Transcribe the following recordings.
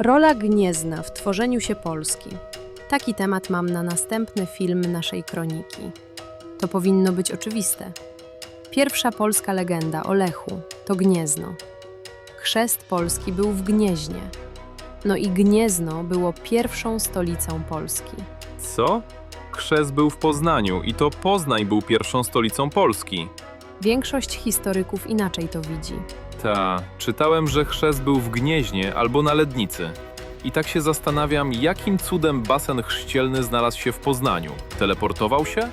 Rola Gniezna w tworzeniu się Polski. Taki temat mam na następny film naszej kroniki. To powinno być oczywiste. Pierwsza polska legenda o Lechu to Gniezno. Chrzest Polski był w Gnieźnie. No i Gniezno było pierwszą stolicą Polski. Co? Chrzest był w Poznaniu i to Poznań był pierwszą stolicą Polski. Większość historyków inaczej to widzi. Czytałem, że chrzest był w Gnieźnie albo na Lednicy. I tak się zastanawiam, jakim cudem basen chrzcielny znalazł się w Poznaniu. Teleportował się?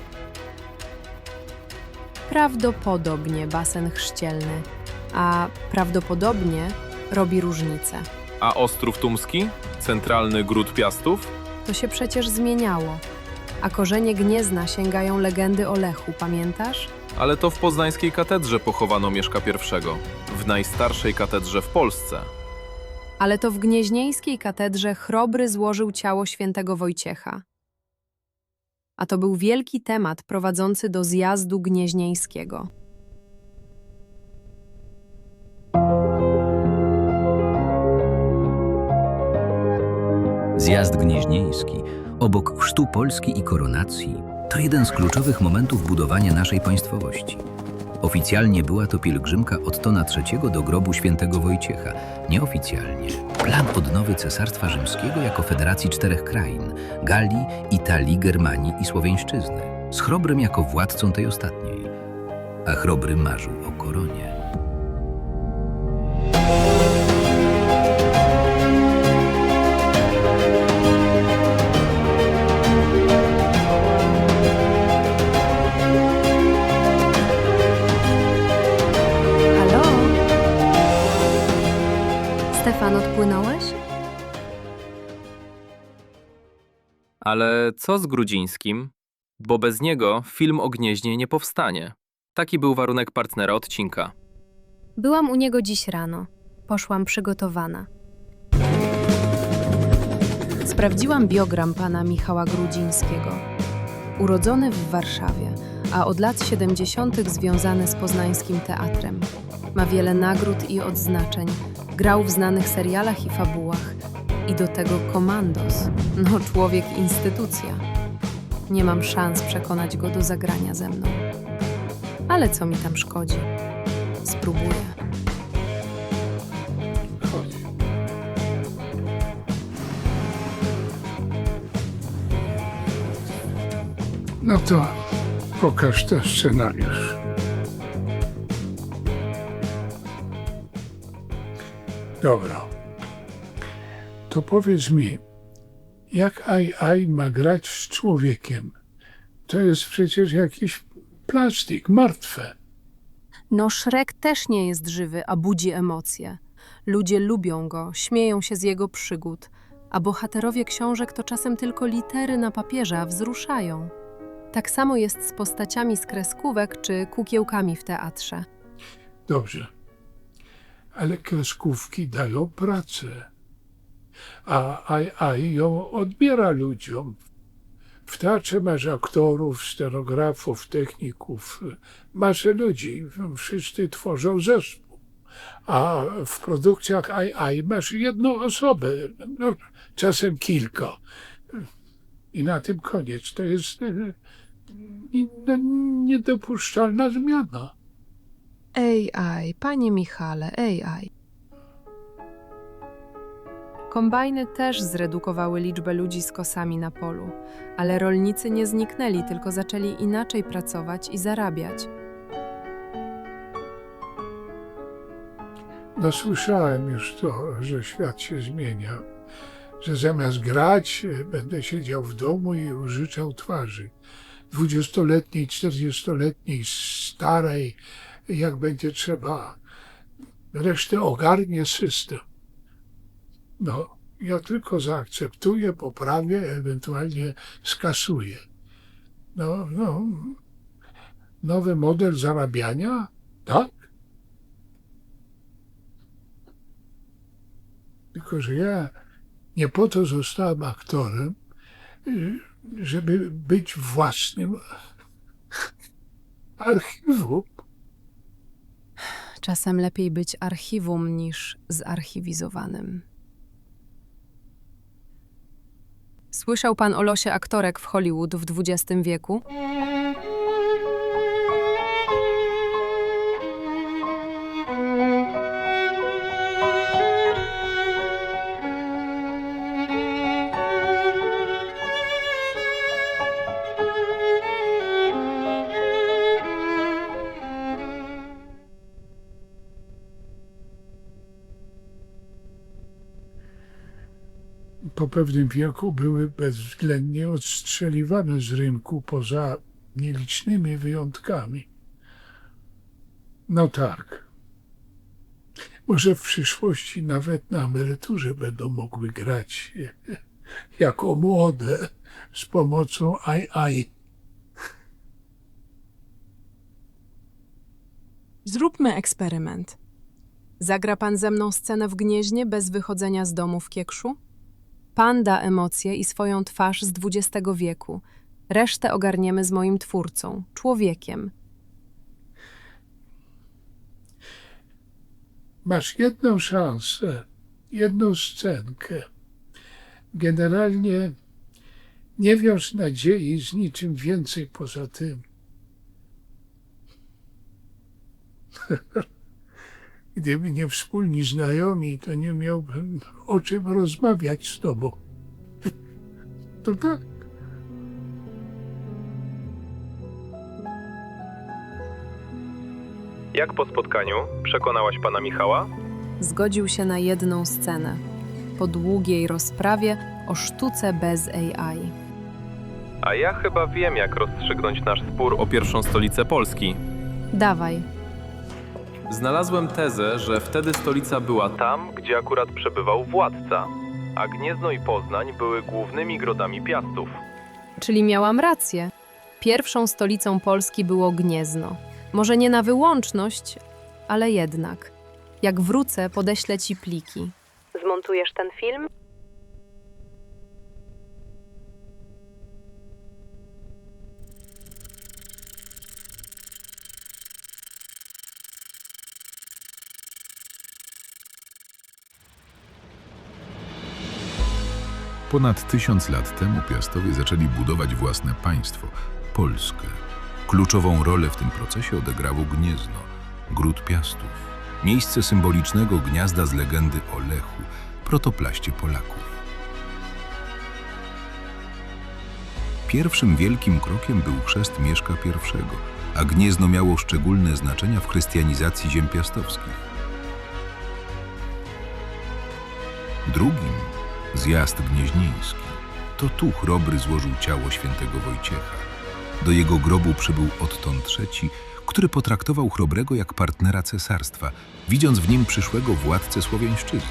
Prawdopodobnie basen chrzcielny, a prawdopodobnie robi różnicę. A Ostrów Tumski? Centralny Gród Piastów? To się przecież zmieniało. A korzenie Gniezna sięgają legendy o Lechu, pamiętasz? Ale to w poznańskiej katedrze pochowano Mieszka I, w najstarszej katedrze w Polsce. Ale to w gnieźnieńskiej katedrze Chrobry złożył ciało świętego Wojciecha. A to był wielki temat prowadzący do zjazdu gnieźnieńskiego. Zjazd gnieźnieński, obok chrztu Polski i koronacji, to jeden z kluczowych momentów budowania naszej państwowości. Oficjalnie była to pielgrzymka Ottona III do grobu świętego Wojciecha. Nieoficjalnie plan odnowy Cesarstwa Rzymskiego jako federacji 4 krain: Galii, Italii, Germanii i Słowiańszczyzny, z Chrobrym jako władcą tej ostatniej. A Chrobry marzył o koronie. Halo? Stefan, odpłynąłeś? Ale co z Grudzińskim? Bo bez niego film o Gnieźnie nie powstanie. Taki był warunek partnera odcinka. Byłam u niego dziś rano. Poszłam przygotowana. Sprawdziłam biogram pana Michała Grudzińskiego. Urodzony w Warszawie, a od lat 70. związany z poznańskim teatrem. Ma wiele nagród i odznaczeń. Grał w znanych serialach i fabułach. I do tego komandos. No, człowiek instytucja. Nie mam szans przekonać go do zagrania ze mną. Ale co mi tam szkodzi? Spróbuję. Chodź. No to pokaż ten scenariusz. Dobra. To powiedz mi, jak AI ma grać z człowiekiem? To jest przecież jakiś plastik, martwe. No, Shrek też nie jest żywy, a budzi emocje. Ludzie lubią go, śmieją się z jego przygód, a bohaterowie książek to czasem tylko litery na papierze, a wzruszają. Tak samo jest z postaciami z kreskówek czy kukiełkami w teatrze. Dobrze. Ale kreskówki dają pracę. A AI ją odbiera ludziom. W teatrze masz aktorów, scenografów, techników, masę ludzi. Wszyscy tworzą zespół. A w produkcjach AI masz jedną osobę, no, czasem kilka. I na tym koniec. To jest niedopuszczalna zmiana. AI, panie Michale, AI. Kombajny też zredukowały liczbę ludzi z kosami na polu, ale rolnicy nie zniknęli, tylko zaczęli inaczej pracować i zarabiać. No słyszałem już to, że świat się zmienia, że zamiast grać będę siedział w domu i użyczał twarzy. 20-letniej, 40-letniej, starej, jak będzie trzeba. Resztę ogarnie system. No, ja tylko zaakceptuję, poprawię, ewentualnie skasuję. No, nowy model zarabiania, tak? Tylko że ja nie po to zostałem aktorem, żeby być własnym archiwum. Czasem lepiej być archiwum niż zarchiwizowanym. Słyszał pan o losie aktorek w Hollywood w XX wieku? Po pewnym wieku były bezwzględnie odstrzeliwane z rynku poza nielicznymi wyjątkami. No tak. Może w przyszłości nawet na emeryturze będą mogły grać jako młode z pomocą AI. Zróbmy eksperyment. Zagra pan ze mną scenę w Gnieźnie bez wychodzenia z domu w Kiekszu? Pan da emocje i swoją twarz z XX wieku. Resztę ogarniemy z moim twórcą, człowiekiem. Masz jedną szansę, jedną scenkę. Generalnie nie wiąż nadziei z niczym więcej poza tym. Gdyby nie wspólni znajomi, to nie miałbym o czym rozmawiać z tobą. To tak. Jak po spotkaniu? Przekonałaś pana Michała? Zgodził się na jedną scenę. Po długiej rozprawie o sztuce bez AI. A ja chyba wiem, jak rozstrzygnąć nasz spór o pierwszą stolicę Polski. Dawaj. Znalazłem tezę, że wtedy stolica była tam, gdzie akurat przebywał władca, a Gniezno i Poznań były głównymi grodami Piastów. Czyli miałam rację. Pierwszą stolicą Polski było Gniezno. Może nie na wyłączność, ale jednak. Jak wrócę, podeślę ci pliki. Zmontujesz ten film? Ponad 1000 lat temu Piastowie zaczęli budować własne państwo, Polskę. Kluczową rolę w tym procesie odegrało Gniezno, gród Piastów, miejsce symbolicznego gniazda z legendy o Lechu, protoplaście Polaków. Pierwszym wielkim krokiem był chrzest Mieszka I, a Gniezno miało szczególne znaczenie w chrystianizacji ziem piastowskich. Drugim zjazd gnieźnieński. To tu Chrobry złożył ciało świętego Wojciecha. Do jego grobu przybył Otton III, który potraktował Chrobrego jak partnera cesarstwa, widząc w nim przyszłego władcę Słowiańszczyzny.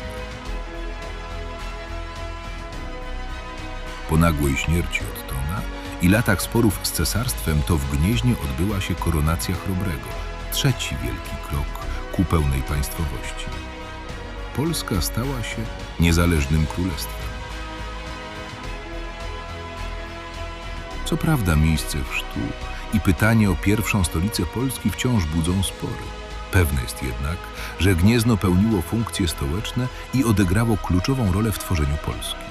Po nagłej śmierci Ottona i latach sporów z cesarstwem to w Gnieźnie odbyła się koronacja Chrobrego, trzeci wielki krok ku pełnej państwowości. Polska stała się niezależnym królestwem. Co prawda miejsce chrztu i pytanie o pierwszą stolicę Polski wciąż budzą spory. Pewne jest jednak, że Gniezno pełniło funkcje stołeczne i odegrało kluczową rolę w tworzeniu Polski.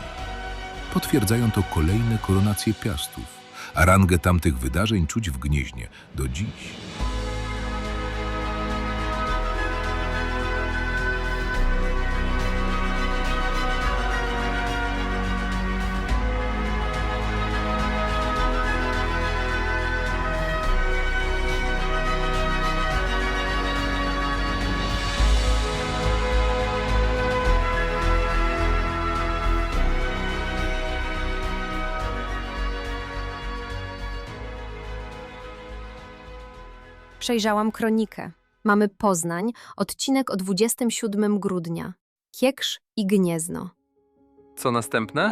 Potwierdzają to kolejne koronacje Piastów, a rangę tamtych wydarzeń czuć w Gnieźnie do dziś. Przejrzałam kronikę. Mamy Poznań, odcinek o 27 grudnia. Kieksz i Gniezno. Co następne?